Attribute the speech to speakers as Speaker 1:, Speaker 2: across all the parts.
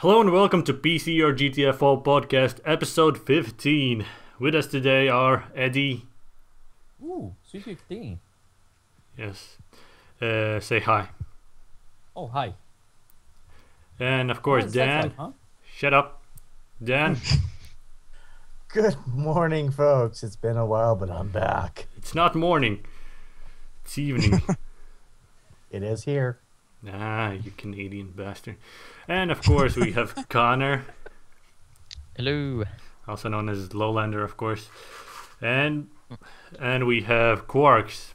Speaker 1: Hello and welcome to PCorGTFO podcast episode 15. With us today are Eddie.
Speaker 2: Ooh, sweet 15.
Speaker 1: Yes. Say hi.
Speaker 2: Oh, hi.
Speaker 1: And of course
Speaker 2: Oh, it's
Speaker 1: Dan.
Speaker 2: that time,
Speaker 1: Shut up. Dan.
Speaker 3: Good morning, folks. It's been a while, but I'm back.
Speaker 1: It's not morning. It's evening.
Speaker 3: It is here.
Speaker 1: Ah, you Canadian bastard. And of course we have Connor.
Speaker 4: Hello.
Speaker 1: Also known as Lowlander, of course. And we have Qarx.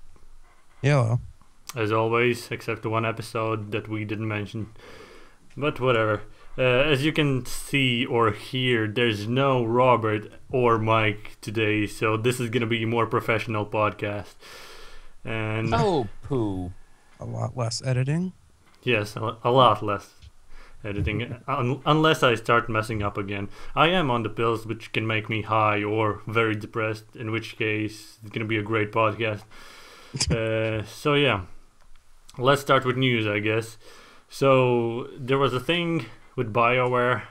Speaker 5: Hello.
Speaker 1: As always, except the one episode that we didn't mention. But whatever. As you can see or hear, there's no Robert or Mike today, so this is gonna be a more professional podcast. And
Speaker 2: Oh, poo.
Speaker 5: A lot less editing.
Speaker 1: yes, a lot less editing, unless I start messing up again. I am on the pills, which can make me high or very depressed, in which case it's gonna be a great podcast. So yeah, let's start with news, I guess. So there was a thing with BioWare,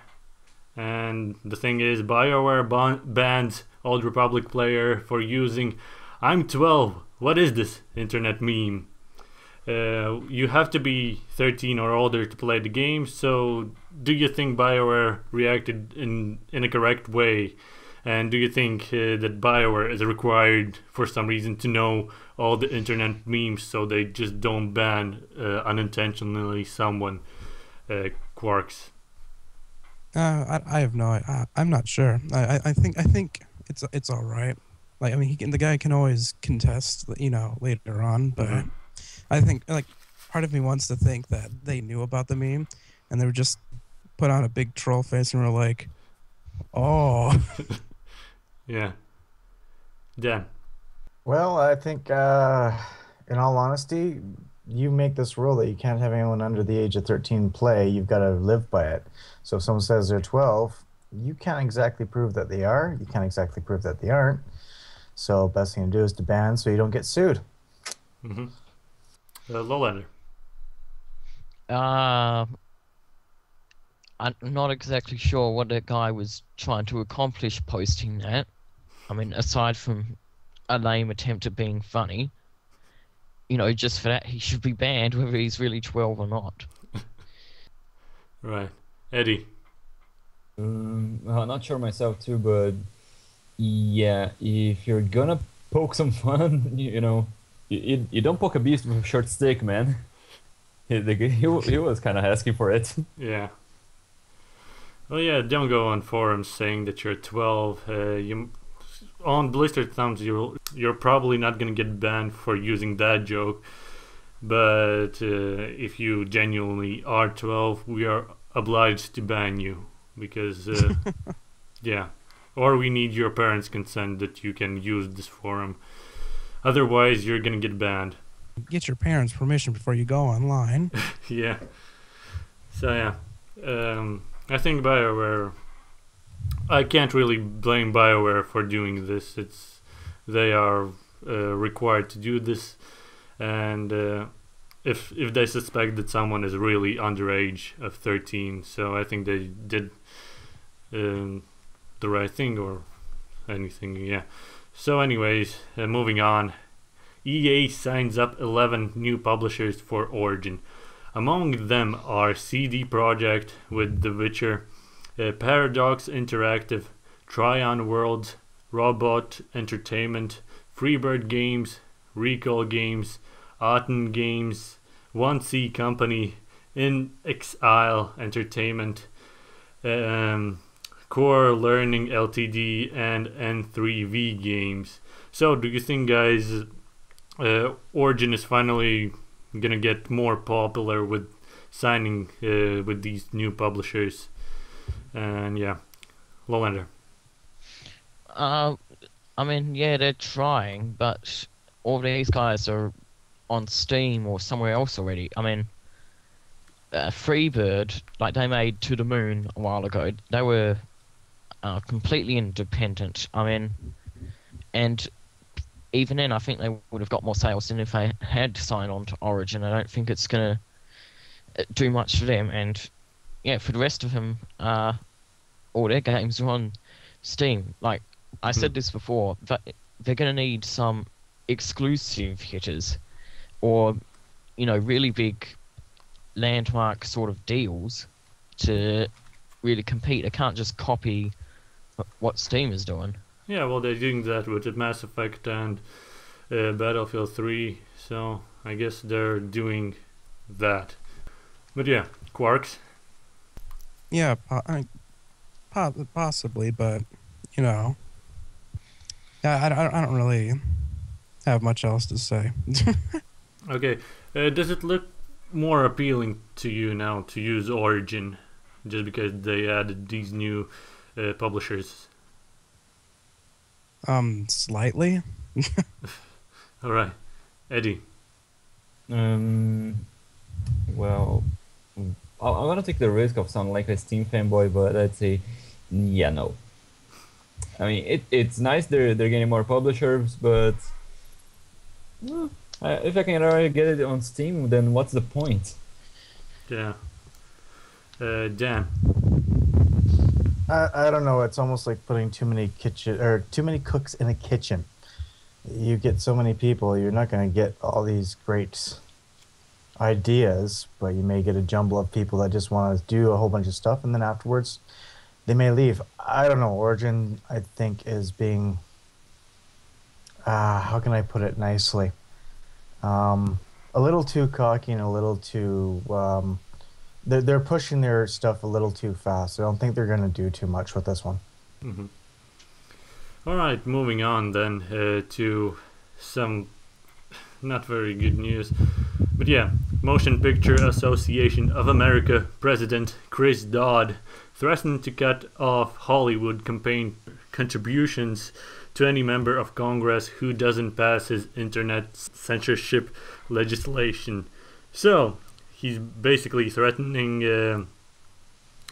Speaker 1: and the thing is BioWare bans Old Republic player for using "I'm 12. What is this?" internet meme. You have to be 13 or older to play the game, so do you think BioWare reacted in a correct way? And do you think that BioWare is required for some reason to know all the internet memes so they just don't ban unintentionally someone? Qarx.
Speaker 5: I have no. I'm not sure. I think it's all right. Like, I mean, the guy can always contest, later on. But I think, like, part of me wants to think that they knew about the meme and they were just put on a big troll face and were like, "Oh."
Speaker 1: Yeah. Dan.
Speaker 3: Well, I think, in all honesty, you make this rule that you can't have anyone under the age of 13 play. You've got to live by it. So if someone says they're 12, you can't exactly prove that they are. You can't exactly prove that they aren't. So best thing to do is to ban so you don't get sued.
Speaker 1: Mm-hmm. Lowlander.
Speaker 4: I'm not exactly sure what that guy was trying to accomplish posting that. I mean, aside from a lame attempt at being funny, just for that, he should be banned whether he's really 12 or not.
Speaker 1: Right. Eddie.
Speaker 2: Well, not sure myself too, but yeah, if you're gonna poke some fun, you don't poke a beast with a short stick, man. He was kind of asking for it.
Speaker 1: Yeah. Well, yeah, don't go on forums saying that you're 12. On Blistered Thumbs, you're probably not gonna get banned for using that joke. But if you genuinely are 12, we are obliged to ban you because, yeah, or we need your parents' consent that you can use this forum. Otherwise, you're gonna get banned.
Speaker 5: Get your parents' permission before you go online.
Speaker 1: Yeah. So yeah, I think BioWare. I can't really blame BioWare for doing this. They are required to do this, and if they suspect that someone is really underage of 13, so I think they did the right thing or anything. Yeah. So anyways, moving on. EA signs up 11 new publishers for Origin. Among them are CD Projekt with The Witcher, Paradox Interactive, Tryon Worlds, Robot Entertainment, Freebird Games, Recall Games, Aten Games, 1C Company, In Exile Entertainment, Core Learning Ltd, and N3V Games. So, do you think, guys, Origin is finally gonna get more popular with signing with these new publishers? And yeah, Lowlander.
Speaker 4: I mean, yeah, they're trying, but all these guys are on Steam or somewhere else already. I mean, Freebird, like they made To the Moon a while ago, they were completely independent. I mean, and even then, I think they would have got more sales than if they had signed on to Origin. I don't think it's going to do much for them. And yeah, for the rest of them, all their games are on Steam. Like I said this before, that they're gonna need some exclusive hitters, or really big landmark sort of deals to really compete. They can't just copy what Steam is doing.
Speaker 1: Yeah, well, they're doing that with the Mass Effect and Battlefield 3, so I guess they're doing that. But yeah, Qarx.
Speaker 5: Yeah, possibly, but yeah, I don't really have much else to say.
Speaker 1: Okay, does it look more appealing to you now to use Origin, just because they added these new publishers?
Speaker 5: Slightly.
Speaker 1: All right, Eddie.
Speaker 2: Well, I'm gonna take the risk of sounding like a Steam fanboy, but I'd say, yeah, no. I mean, it's nice they're getting more publishers, but if I can already get it on Steam, then what's the point?
Speaker 1: Yeah. Dan.
Speaker 3: I don't know. It's almost like putting too many cooks in a kitchen. You get so many people, you're not going to get all these great ideas, but you may get a jumble of people that just want to do a whole bunch of stuff, and then afterwards they may leave. I don't know. Origin, I think, is being how can I put it nicely? A little too cocky and a little too they're pushing their stuff a little too fast. I don't think they're going to do too much with this one.
Speaker 1: Mm-hmm. All right, moving on then to some not very good news. But yeah, Motion Picture Association of America President Chris Dodd threatened to cut off Hollywood campaign contributions to any member of Congress who doesn't pass his internet censorship legislation. So he's basically threatening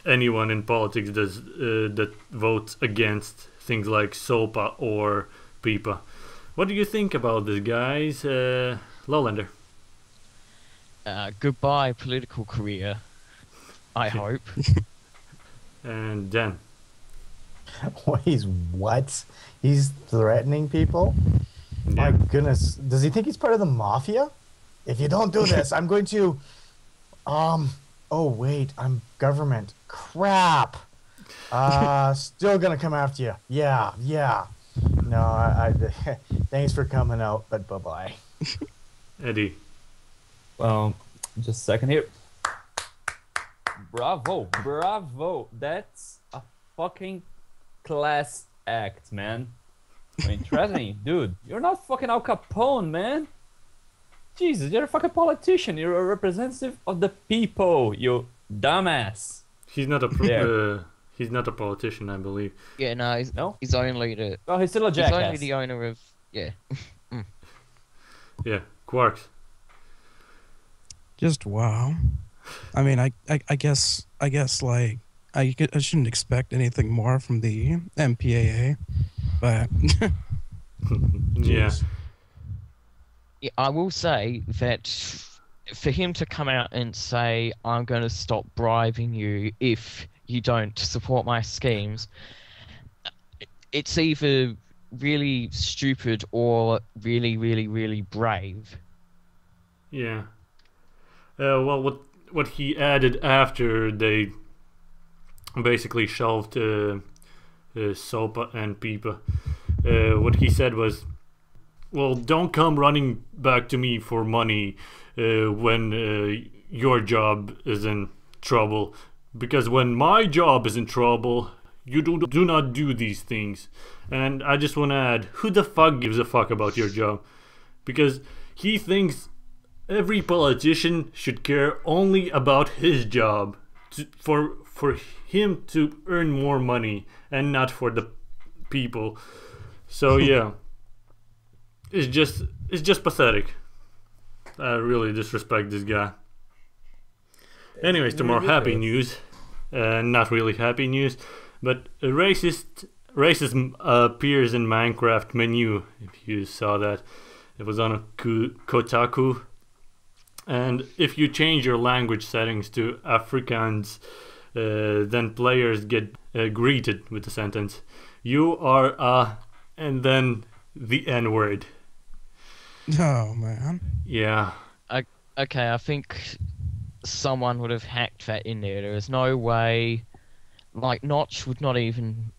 Speaker 1: anyone in politics that votes against things like SOPA or PIPA. What do you think about this, guys? Lowlander.
Speaker 4: Goodbye political career, I hope.
Speaker 1: And Dan.
Speaker 3: What? He's threatening people?
Speaker 1: Yeah.
Speaker 3: My goodness. Does he think he's part of the mafia? If you don't do this, I'm going to... Oh, wait. I'm government. Crap. Still gonna come after you. Yeah. No, I thanks for coming out, but bye-bye.
Speaker 1: Eddie.
Speaker 2: Well, just a second here. Bravo. That's a fucking class act, man. I mean, threatening, dude. You're not fucking Al Capone, man. Jesus, you're a fucking politician. You're a representative of the people, you dumbass.
Speaker 1: He's not a he's not a politician, I believe.
Speaker 4: Yeah, no, he's only the.
Speaker 2: Oh, he's still a jackass.
Speaker 4: He's only the owner of. Yeah.
Speaker 1: Yeah, Qarx.
Speaker 5: Just wow. I mean, I guess like I shouldn't expect anything more from the MPAA, but
Speaker 1: Yeah.
Speaker 4: Yeah, I will say that for him to come out and say, I'm going to stop bribing you if you don't support my schemes, it's either really stupid or really, really, really brave.
Speaker 1: Yeah. Well, what he added after they basically shelved SOPA and PIPA, what he said was, well, don't come running back to me for money when your job is in trouble, because when my job is in trouble, you do not do these things. And I just want to add, who the fuck gives a fuck about your job? Because he thinks every politician should care only about his job, for him to earn more money and not for the people. So yeah. It's just pathetic. I really disrespect this guy. Anyways, to more happy news. Not really happy news, but racism appears in Minecraft menu. If you saw that, it was on a Kotaku. And if you change your language settings to Afrikaans, then players get greeted with the sentence, "You are a," and then the N-word.
Speaker 5: Oh man.
Speaker 1: Yeah.
Speaker 4: Okay, I think someone would have hacked that in there. There is no way, like Notch would not even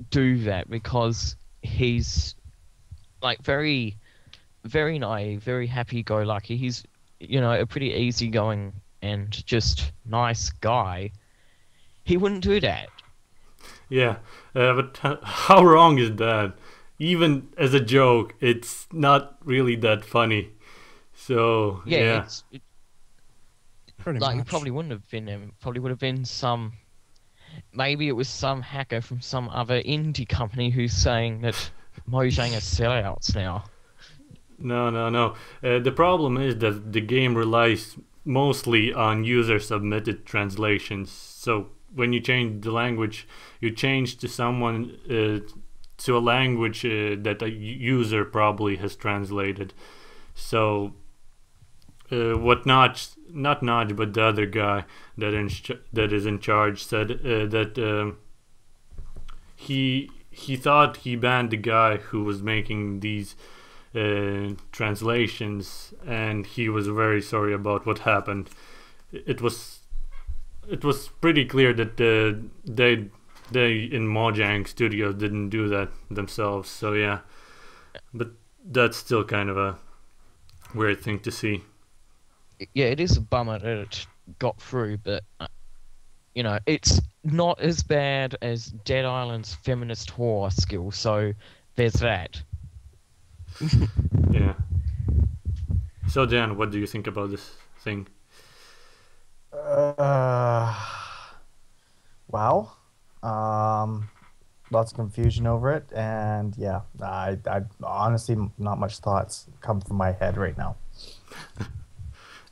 Speaker 4: do that because he's like very, very naive, very happy-go-lucky. He's, you know, a pretty easygoing and just nice guy. He wouldn't do that.
Speaker 1: Yeah, but how wrong is that? Even as a joke, it's not really that funny. So yeah,
Speaker 5: Pretty
Speaker 4: like
Speaker 5: much.
Speaker 4: it probably wouldn't have been him. Probably would have been some. Maybe it was some hacker from some other indie company who's saying that Mojang are sellouts now.
Speaker 1: no. The problem is that the game relies mostly on user-submitted translations. So when you change the language, you change to someone to a language that a user probably has translated. So what Notch, not Notch, but the other guy that is in charge said that he thought he banned the guy who was making these translations, and he was very sorry about what happened. It was pretty clear that they in Mojang Studios didn't do that themselves. So yeah, but that's still kind of a weird thing to see.
Speaker 4: Yeah, it is a bummer that it got through, but you know, it's not as bad as Dead Island's feminist whore skill. So there's that.
Speaker 1: Yeah. So Dan, what do you think about this thing?
Speaker 3: Wow. Lots of confusion over it, and yeah, I honestly not much thoughts come from my head right now.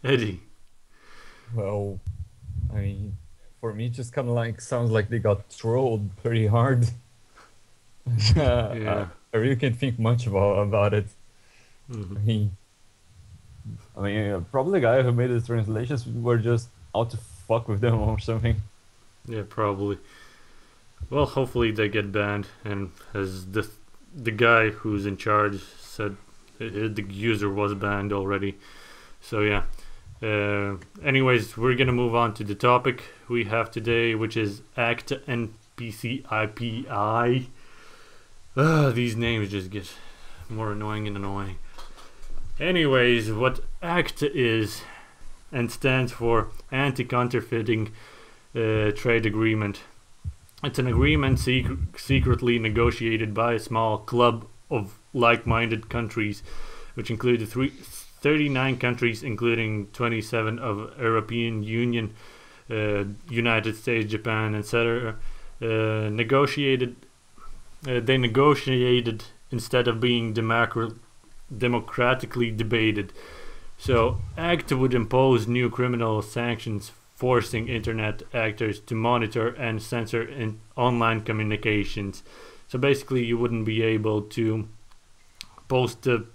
Speaker 1: Eddie.
Speaker 2: Well, I mean, for me, it just kind of like sounds like they got trolled pretty hard.
Speaker 1: Yeah.
Speaker 2: I really can't think much about it.
Speaker 1: Mhm.
Speaker 2: I mean, probably the guy who made the translations were just out to fuck with them or something.
Speaker 1: Yeah, probably. Well, hopefully they get banned, and as the guy who's in charge said, the user was banned already. So yeah. Anyways, we're gonna move on to the topic we have today, which is ACTA and PCIPA. These names just get more annoying and annoying. Anyways, what ACTA is and stands for Anti-Counterfeiting Trade Agreement. It's an agreement secretly negotiated by a small club of like-minded countries, which include the 39 countries, including 27 of European Union, United States, Japan, etc. They negotiated instead of being democratically debated. So ACTA would impose new criminal sanctions, forcing internet actors to monitor and censor online communications. So basically you wouldn't be able to post a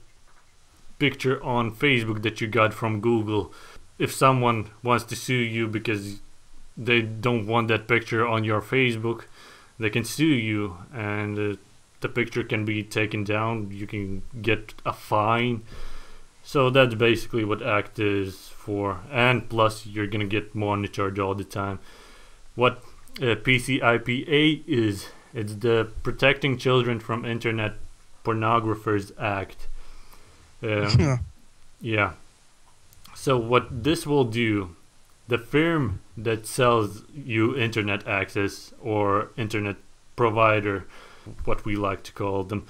Speaker 1: picture on Facebook that you got from Google. If someone wants to sue you because they don't want that picture on your Facebook, they can sue you, and the picture can be taken down. You can get a fine. So that's basically what ACTA is for, and plus you're gonna get monitored all the time. What PCIPA is, it's the Protecting Children from Internet Pornographers Act. Yeah. So what this will do, the firm that sells you internet access, or internet provider, what we like to call them,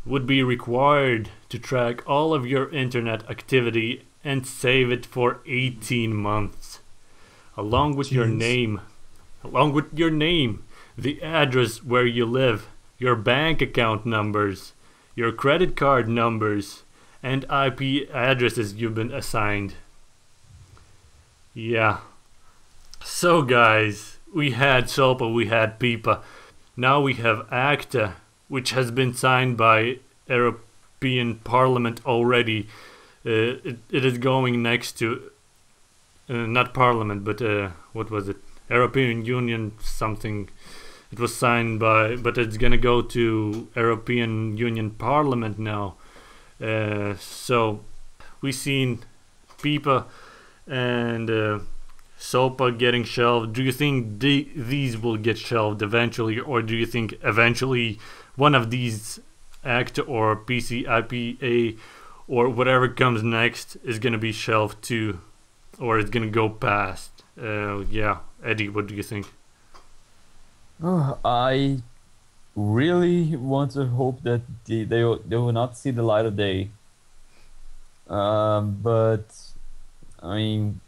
Speaker 1: would be required to track all of your internet activity and save it for 18 months, along with your name, the address where you live, your bank account numbers, your credit card numbers, and IP addresses you've been assigned. Yeah. So guys, we had SOPA, we had PIPA. Now we have ACTA, which has been signed by European Parliament already. It is going next to not Parliament, but what was it? European Union something. It was signed by, but it's gonna go to European Union Parliament now. So we've seen PIPA and SOPA getting shelved. Do you think these will get shelved eventually, or do you think eventually one of these ACTA or PCIPA or whatever comes next is gonna be shelved too, or it's gonna go past? Yeah, Eddie, what do you think?
Speaker 2: I really want to hope that they will not see the light of day. But I mean,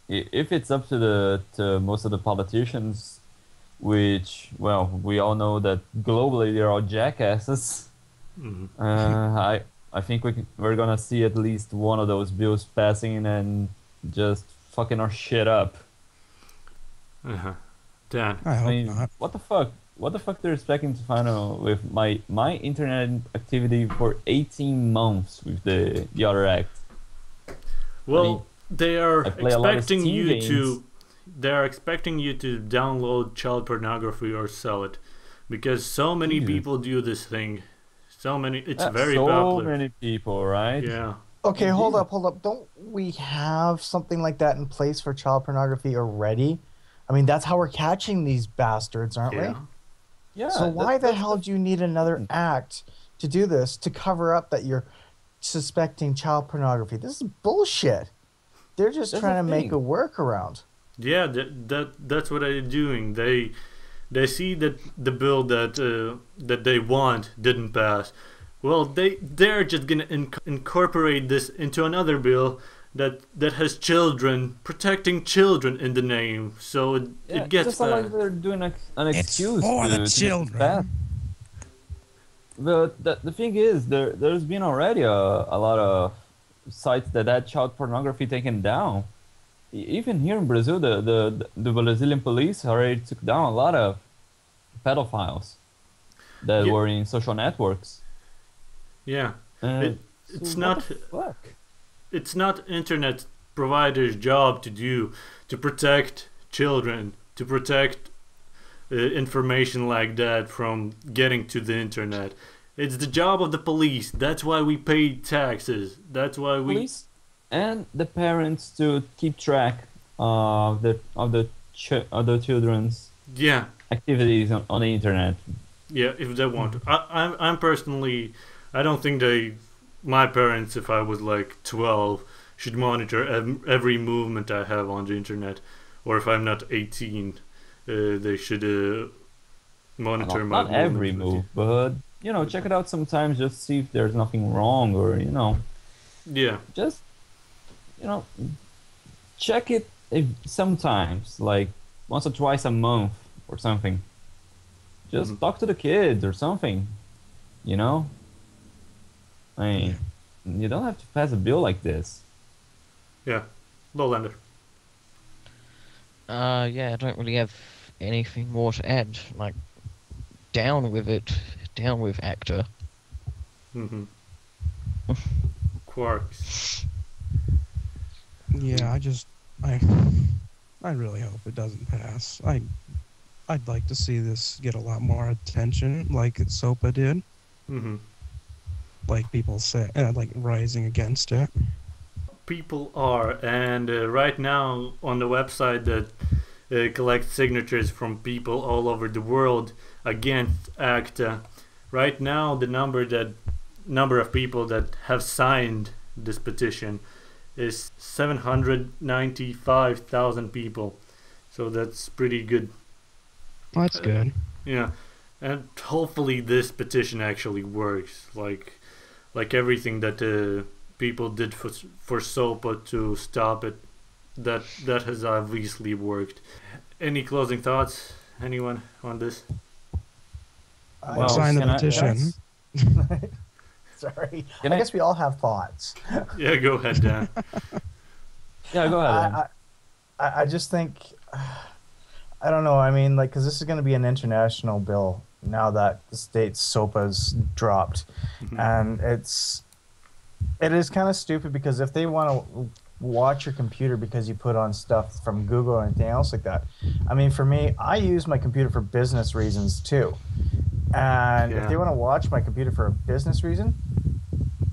Speaker 2: if it's up to most of the politicians, which, well, we all know that globally they're all jackasses. I think we're gonna see at least one of those bills passing and just fucking our shit up.
Speaker 1: Dan,
Speaker 5: I hope
Speaker 2: mean,
Speaker 5: not.
Speaker 2: what the fuck? What the fuck they're expecting to find out with my internet activity for 18 months with the other act?
Speaker 1: well,
Speaker 2: I mean,
Speaker 1: they are
Speaker 2: I play a lot of
Speaker 1: expecting
Speaker 2: Steam
Speaker 1: you
Speaker 2: games.
Speaker 1: to. They are expecting you to download child pornography or sell it, because so many
Speaker 2: Jesus.
Speaker 1: people do this thing. So many. It's very
Speaker 2: so
Speaker 1: popular.
Speaker 2: many people, right?
Speaker 1: Yeah.
Speaker 3: Okay,
Speaker 2: Yeah.
Speaker 3: hold up. Don't we have something like that in place for child pornography already? I mean, that's how we're catching these bastards, aren't
Speaker 1: Yeah.
Speaker 3: we?
Speaker 2: Yeah.
Speaker 3: So why the
Speaker 2: that's
Speaker 3: hell do you need another act to do this, to cover up that you're suspecting child pornography? This is bullshit. They're just
Speaker 2: That's
Speaker 3: trying to
Speaker 2: the
Speaker 3: make a
Speaker 2: thing.
Speaker 3: workaround.
Speaker 1: Yeah, that's what they're doing. They see that the bill that they want didn't pass. Well, they're just gonna incorporate this into another bill that has children, protecting children in the name, so it gets
Speaker 2: just like
Speaker 1: passed.
Speaker 2: they're doing an
Speaker 5: It's
Speaker 2: excuse
Speaker 5: for the
Speaker 2: to get
Speaker 5: children.
Speaker 2: passed. But the thing is, there's been already a lot of sites that had child pornography taken down. Even here in Brazil, the Brazilian police already took down a lot of pedophiles that
Speaker 1: Yeah.
Speaker 2: were in social networks.
Speaker 1: Yeah,
Speaker 2: And
Speaker 1: it's
Speaker 2: so
Speaker 1: not.
Speaker 2: what the fuck?
Speaker 1: It's not internet providers' job to do to protect children, to protect information like that from getting to the internet. It's the job of the police. That's why we pay taxes. That's why we.
Speaker 2: Police and the parents to keep track of the children's
Speaker 1: Yeah,
Speaker 2: activities on the internet.
Speaker 1: yeah. If they want, I'm personally. I don't think my parents, if I was like 12, should monitor every movement I have on the internet, or if I'm not 18, they should monitor
Speaker 2: Not,
Speaker 1: my
Speaker 2: not every
Speaker 1: movements.
Speaker 2: move, but check it out sometimes, just see if there's nothing wrong, or
Speaker 1: Yeah,
Speaker 2: just check it sometimes, like once or twice a month or something. Just talk to the kids or something, you know. I mean, you don't have to pass a bill like this.
Speaker 1: yeah. Lowlander.
Speaker 4: Yeah, I don't really have anything more to add. Like, down with it. Down with ACTA.
Speaker 1: Mm-hmm. Qarx.
Speaker 5: Yeah, I really hope it doesn't pass. I'd like to see this get a lot more attention, like SOPA did.
Speaker 1: Mm-hmm.
Speaker 5: Like people say, like rising against it.
Speaker 1: People are, and right now on the website that collects signatures from people all over the world against ACTA, right now the number of people that have signed this petition is 795,000 people. So that's pretty good.
Speaker 5: Well, that's good.
Speaker 1: Yeah, and hopefully this petition actually works. Like everything that people did for SOPA to stop it, that has obviously worked. Any closing thoughts? Anyone on this?
Speaker 2: Well,
Speaker 5: Sign the
Speaker 2: can I-
Speaker 5: petition.
Speaker 3: Sorry.
Speaker 2: Can
Speaker 3: I
Speaker 2: I-
Speaker 3: guess we all have thoughts.
Speaker 1: Yeah, go ahead, Dan.
Speaker 2: Yeah, go ahead. then.
Speaker 3: I just think, I don't know. I mean, like, because this is going to be an international bill now that the state's SOPA's dropped, and it is kind of stupid because if they want to watch your computer because you put on stuff from Google or anything else like that. I mean, for me, I use my computer for business reasons too. And if they want to watch my computer for a business reason,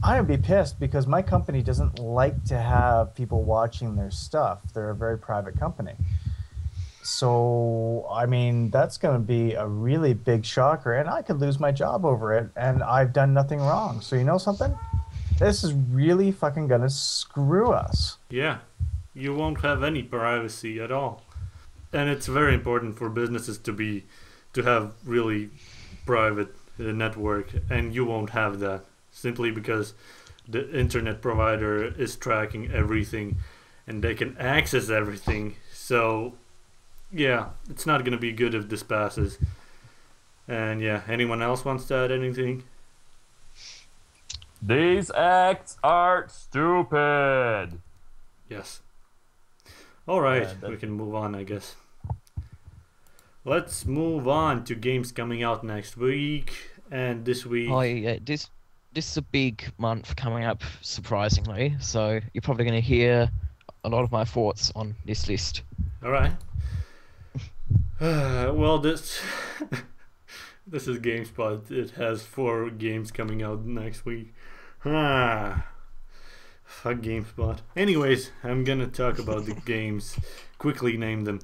Speaker 3: I would be pissed because my company doesn't like to have people watching their stuff. They're a very private company. So, I mean, that's going to be a really big shocker, and I could lose my job over it, and I've done nothing wrong. So, you know something? This is really fucking going to screw us.
Speaker 1: Yeah, you won't have any privacy at all. And it's very important for businesses to have really private network, and you won't have that simply because the internet provider is tracking everything and they can access everything. So yeah, it's not going to be good if this passes. And yeah, anyone else wants to add anything?
Speaker 2: These acts are stupid.
Speaker 1: Yes. All right,
Speaker 2: Yeah,
Speaker 1: we can move on, I guess. Let's move on to games coming out next week. And this week...
Speaker 4: Oh yeah, this is a big month coming up, surprisingly. So you're probably going to hear a lot of my thoughts on this list.
Speaker 1: All right. Well, this this is GameSpot. It has 4 games coming out next week. Fuck GameSpot. Anyways, I'm gonna talk about the games. Quickly name them.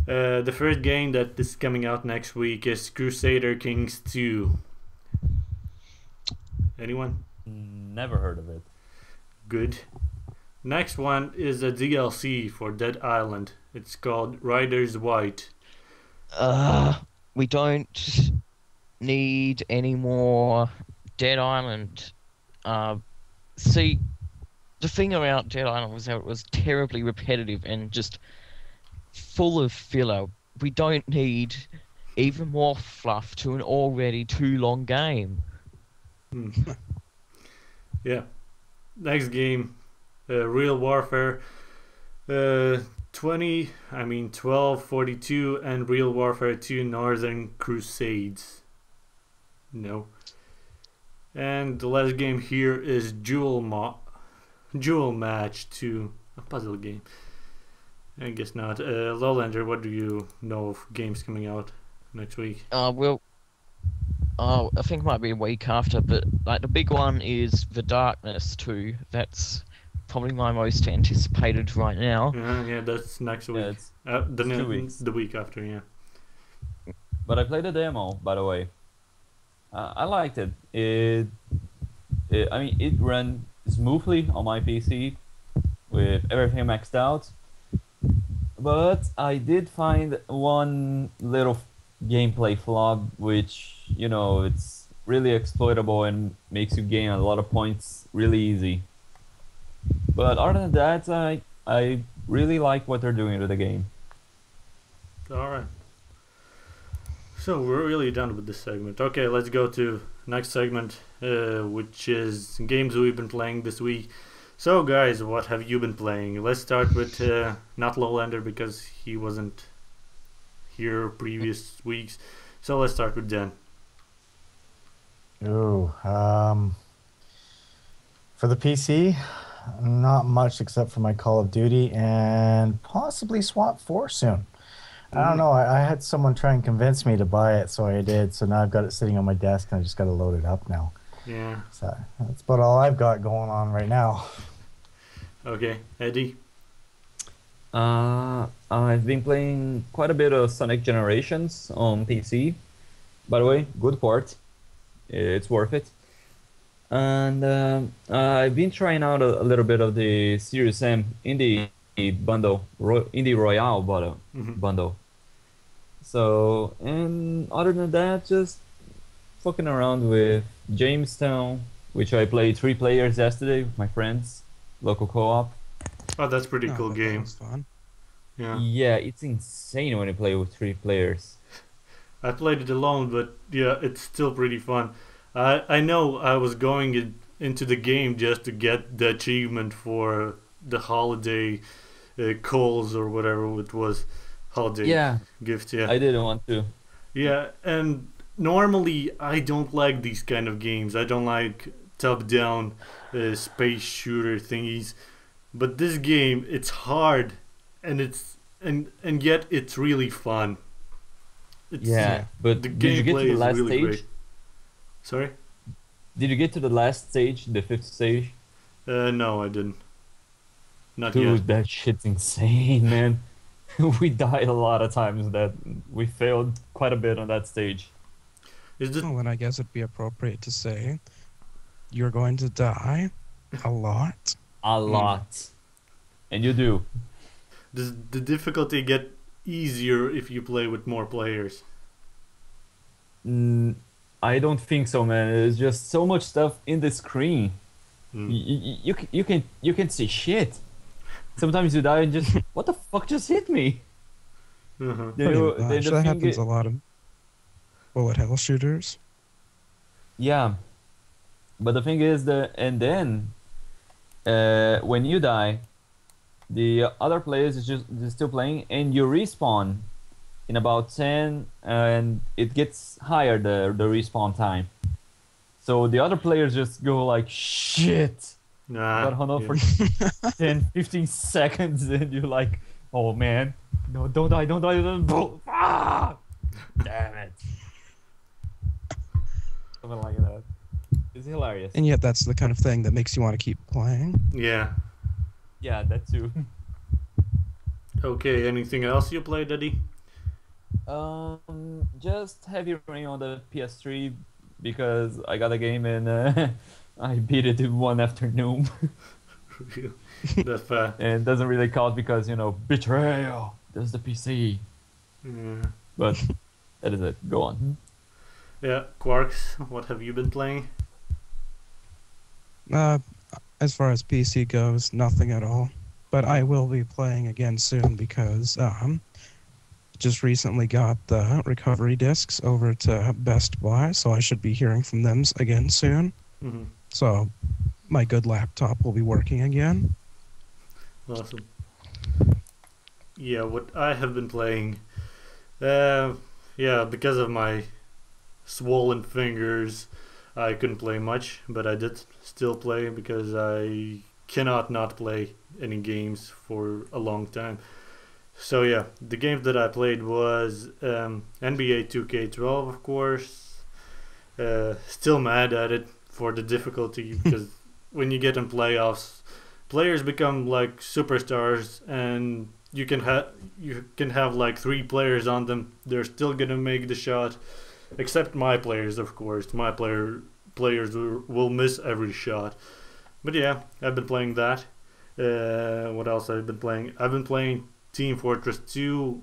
Speaker 1: The first game that is coming out next week is Crusader Kings 2. Anyone?
Speaker 2: Never heard of it.
Speaker 1: Good. Next one is a DLC for Dead Island. It's called Riders White.
Speaker 4: We don't need any more Dead Island. See, the thing about Dead Island was that it was terribly repetitive and just full of filler. We don't need even more fluff to an already too long game.
Speaker 1: Yeah. Next game, Real Warfare 1242 and Real Warfare 2 Northern Crusades. No. And the last game here is Jewel Match 2, a puzzle game. I guess not. Lowlander, what do you know of games coming out next week?
Speaker 4: I think it might be a week after, but like the big one is The Darkness 2. That's probably my most anticipated right now.
Speaker 1: Yeah, that's next week.
Speaker 2: Yeah, it's
Speaker 1: 2
Speaker 2: weeks.
Speaker 1: The week after, yeah.
Speaker 2: But I played the demo, by the way. I liked it. It ran smoothly on my PC with everything maxed out. But I did find one little gameplay flaw, which, you know, it's really exploitable and makes you gain a lot of points really easy. But other than that, I really like what they're doing to the game.
Speaker 1: Alright. So we're really done with this segment. Okay, let's go to next segment, which is games we've been playing this week. So guys, what have you been playing? Let's start with not Lowlander because he wasn't here previous weeks. So let's start with Dan.
Speaker 3: Ooh, for the PC, not much except for my Call of Duty and possibly SWAT 4 soon. I don't know. I had someone try and convince me to buy it, so I did. So now I've got it sitting on my desk, and I just got to load it up now.
Speaker 1: Yeah.
Speaker 3: So that's about all I've got going on right now.
Speaker 1: Okay, Eddie.
Speaker 2: I've been playing quite a bit of Sonic Generations on PC. By the way, good port. It's worth it. And I've been trying out a little bit of the Serious M Indie bundle, Indie Royale bundle. So, and other than that, just fucking around with Jamestown, which I played 3 players yesterday with my friends, local co-op.
Speaker 1: Oh, that's pretty cool
Speaker 5: That
Speaker 1: game.
Speaker 5: was fun.
Speaker 1: Yeah.
Speaker 2: Yeah, it's insane when you play with 3 players.
Speaker 1: I played it alone, but yeah, it's still pretty fun. I know I was going into the game just to get the achievement for the holiday calls or whatever it was. Holiday gift, yeah.
Speaker 2: I didn't want to.
Speaker 1: Yeah, and normally I don't like these kind of games. I don't like top-down space shooter thingies. But this game, it's hard, and yet it's really fun. It's,
Speaker 2: Yeah, but
Speaker 1: the
Speaker 2: did you get to
Speaker 1: gameplay
Speaker 2: the
Speaker 1: is
Speaker 2: last
Speaker 1: really
Speaker 2: stage?
Speaker 1: great. Sorry?
Speaker 2: Did you get to the last stage, the 5th stage?
Speaker 1: No, I didn't. Not
Speaker 2: Dude,
Speaker 1: yet.
Speaker 2: that shit's insane, man. We died a lot of times. That we failed quite a bit on that stage.
Speaker 1: Is this
Speaker 5: Well, then I guess it'd be appropriate to say you're going to die a lot.
Speaker 2: A lot. And you do.
Speaker 1: does the difficulty get easier if you play with more players?
Speaker 2: I don't think so, man. There's just so much stuff in the screen.
Speaker 1: Mm.
Speaker 2: You can see shit. Sometimes you die and just what the fuck just hit me?
Speaker 1: Uh-huh.
Speaker 2: Then
Speaker 5: Pretty
Speaker 2: you- then
Speaker 5: much.
Speaker 2: the
Speaker 5: That
Speaker 2: thing
Speaker 5: happens
Speaker 2: i-
Speaker 5: a lot of bullet hell shooters.
Speaker 2: Yeah, but the thing is and then when you die, the other players is just still playing, and you respawn in about 10, and it gets higher the respawn time. So the other players just go like shit.
Speaker 1: Nah,
Speaker 2: Got hung up
Speaker 1: yeah.
Speaker 2: for 10, 15 seconds, and you're like, oh man, no, don't die, don't die, don't die. Ah! Damn it. Something like that. It's hilarious.
Speaker 5: And yet that's the kind of thing that makes you want to keep playing.
Speaker 1: Yeah.
Speaker 2: Yeah, that too.
Speaker 1: Okay, anything else you played, Eddie?
Speaker 2: Just Heavy Rain on the PS3 because I got a game and I beat it in one afternoon.
Speaker 1: That's fair.
Speaker 2: And it doesn't really count because, you know, betrayal. There's the PC.
Speaker 1: Yeah.
Speaker 2: But that is it. Go on.
Speaker 1: Yeah, Qarx, what have you been playing?
Speaker 5: As far as PC goes, nothing at all. But I will be playing again soon because just recently got the recovery discs over to Best Buy, so I should be hearing from them again soon.
Speaker 1: Mm-hmm.
Speaker 5: So my good laptop will be working again.
Speaker 1: Awesome. Yeah, what I have been playing, because of my swollen fingers, I couldn't play much, but I did still play because I cannot not play any games for a long time. So yeah, the game that I played was NBA 2K12, of course. Still mad at it for the difficulty because when you get in playoffs, players become like superstars, and you can have like 3 players on them. They're still gonna make the shot, except my players, of course. My players will miss every shot. But yeah, I've been playing that. What else I've been playing? I've been playing Team Fortress 2.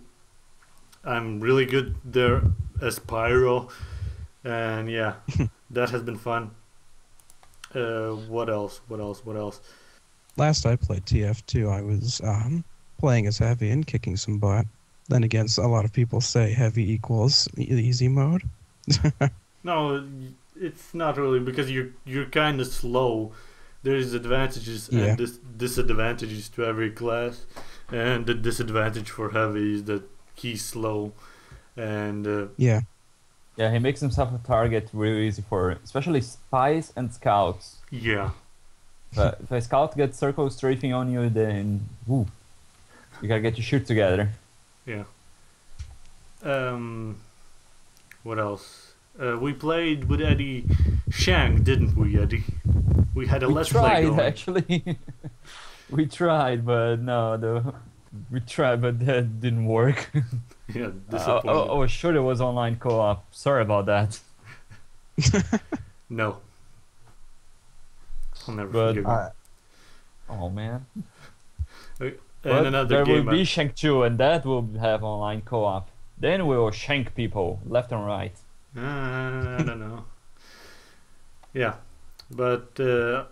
Speaker 1: I'm really good there as Pyro, and yeah, that has been fun. What else?
Speaker 5: Last I played TF2, I was playing as Heavy and kicking some butt. Then again, a lot of people say Heavy equals easy mode.
Speaker 1: No, it's not really, because you're kind of slow. There's advantages and disadvantages to every class, and the disadvantage for Heavy is that he's slow, and
Speaker 5: Yeah.
Speaker 2: Yeah, he makes himself a target really easy for especially spies and scouts.
Speaker 1: yeah.
Speaker 2: But if a scout gets circle strafing on you, then woo, you gotta get your shoot together.
Speaker 1: Yeah. What else? We played with Eddie Shank, didn't we, Eddie? We had a
Speaker 2: We
Speaker 1: let's play
Speaker 2: tried
Speaker 1: going.
Speaker 2: actually. We tried, but no, we tried, but that didn't work.
Speaker 1: Yeah,
Speaker 2: I
Speaker 1: disappointing.
Speaker 2: was sure there was online co-op. Sorry about that.
Speaker 1: No. I'll never
Speaker 2: But-
Speaker 1: forgive you.
Speaker 2: Oh man.
Speaker 1: And
Speaker 2: But
Speaker 1: another
Speaker 2: there
Speaker 1: game.
Speaker 2: will be Shank 2, and that will have online co-op. Then we will shank people left and right.
Speaker 1: I don't know. Yeah, but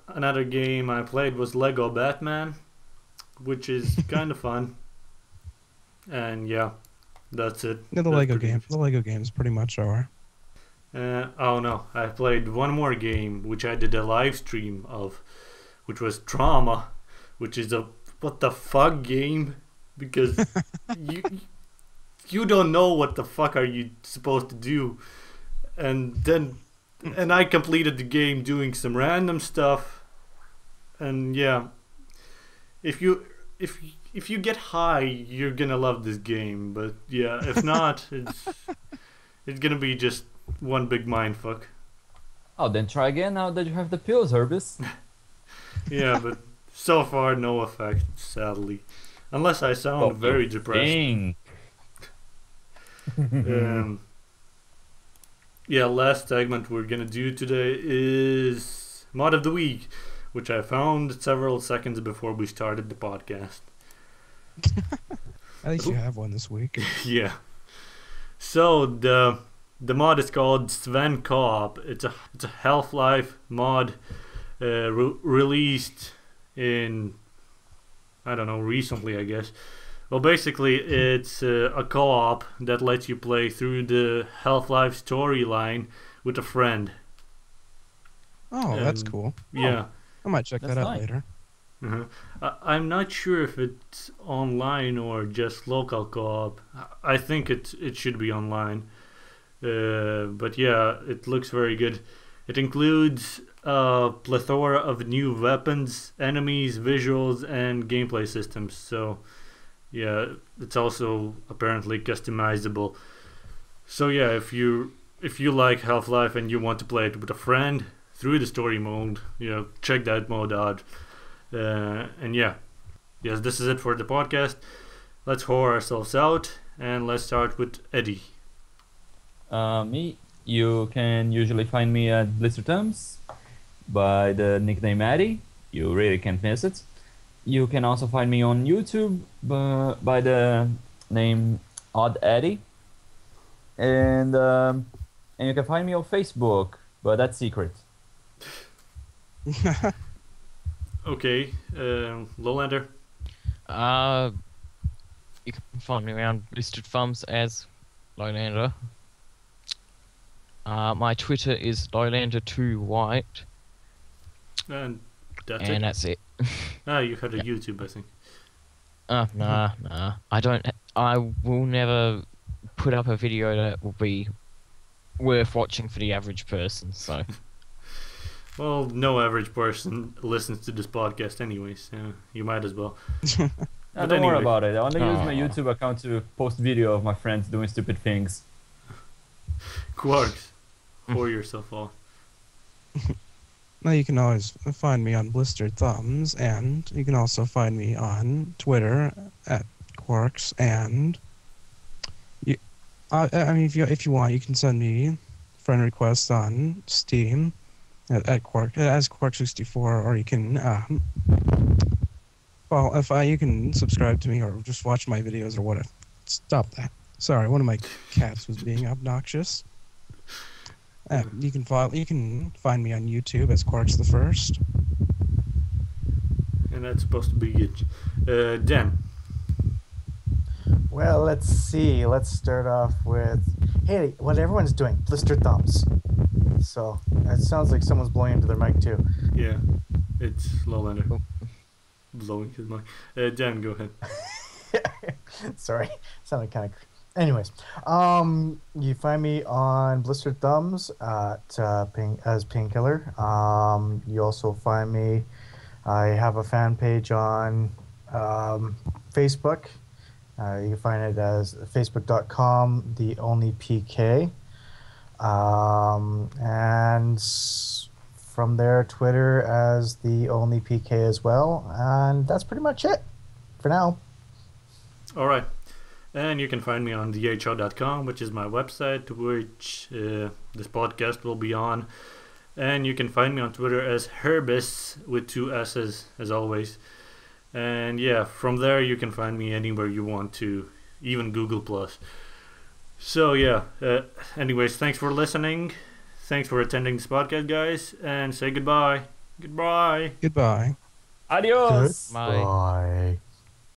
Speaker 1: another game I played was Lego Batman, which is kind of fun. And yeah, that's it.
Speaker 5: Yeah, the
Speaker 1: That's
Speaker 5: Lego
Speaker 1: pretty
Speaker 5: game.
Speaker 1: much-
Speaker 5: The Lego games pretty much are.
Speaker 1: Oh no, I played one more game, which I did a live stream of, which was Trauma, which is a what the fuck game, because you don't know what the fuck are you supposed to do, and I completed the game doing some random stuff, and yeah, if you get high, you're gonna love this game. But yeah, if not, it's gonna be just one big mindfuck.
Speaker 2: Oh, then try again now that you have the pills, Herbis.
Speaker 1: Yeah, but so far no effect, sadly. Unless I sound very depressed.
Speaker 2: Dang.
Speaker 1: Yeah, last segment we're gonna do today is Mod of the Week, which I found several seconds before we started the podcast.
Speaker 5: At least you have one this week.
Speaker 1: Yeah. So the mod is called Sven Co-op. It's a Half-Life mod released in, I don't know, recently, I guess. Well, basically, it's a co-op that lets you play through the Half-Life storyline with a friend.
Speaker 5: Oh, that's cool.
Speaker 1: Yeah.
Speaker 5: I might check that out
Speaker 2: nice.
Speaker 5: later.
Speaker 1: I'm not sure if it's online or just local co-op. I think it should be online. But yeah, it looks very good. It includes a plethora of new weapons, enemies, visuals, and gameplay systems. So yeah, it's also apparently customizable. So yeah, if you like Half-Life and you want to play it with a friend through the story mode, check that mode out. And yeah, yes, this is it for the podcast. Let's whore ourselves out, and let's start with Eddie.
Speaker 2: Me, you can usually find me at Blister Terms by the nickname Addy. You really can't miss it. You can also find me on YouTube by the name Odd Addy, and you can find me on Facebook, but that's secret.
Speaker 1: Okay, Lowlander.
Speaker 4: You can find me around listed farms as Lowlander. My Twitter is Lowlander2White.
Speaker 1: And
Speaker 4: That's it.
Speaker 1: You had a YouTube, I think.
Speaker 4: Nah. I will never put up a video that will be worth watching for the average person, so.
Speaker 1: Well, no average person listens to this podcast anyways, so you might as well.
Speaker 2: Don't worry about it. I only use my YouTube account to post video of my friends doing stupid things.
Speaker 1: Qarx, whore yourself off.
Speaker 5: Now you can always find me on Blistered Thumbs, and you can also find me on Twitter at Qarx. And if you want, you can send me friend requests on Steam at Qarx as Qarx64, or you can you can subscribe to me or just watch my videos or whatever. Stop that. Sorry, one of my cats was being obnoxious. You can find me on YouTube as Qarx the First.
Speaker 1: And that's supposed to be it. Dan.
Speaker 3: Well, let's see. Let's start off with, hey, what everyone's doing, blister thumbs. So it sounds like someone's blowing into their mic too.
Speaker 1: Yeah, it's Lowlander. Blowing his mic. Dan, go ahead.
Speaker 3: Sorry, sounded kind of. Anyways, you find me on Blistered Thumbs at as Painkiller. You also find me. I have a fan page on Facebook. You can find it as facebook.com, the only PK. And from there, Twitter as the only PK as well. And that's pretty much it for now.
Speaker 1: All right. And you can find me on theho.com, which is my website, which this podcast will be on. And you can find me on Twitter as Herbis with 2 S's, as always. And yeah, from there you can find me anywhere you want to, even Google+. So yeah, anyways, thanks for listening. Thanks for attending this podcast, guys. And say goodbye. Goodbye.
Speaker 5: Goodbye.
Speaker 2: Adios.
Speaker 4: Bye.
Speaker 3: Bye.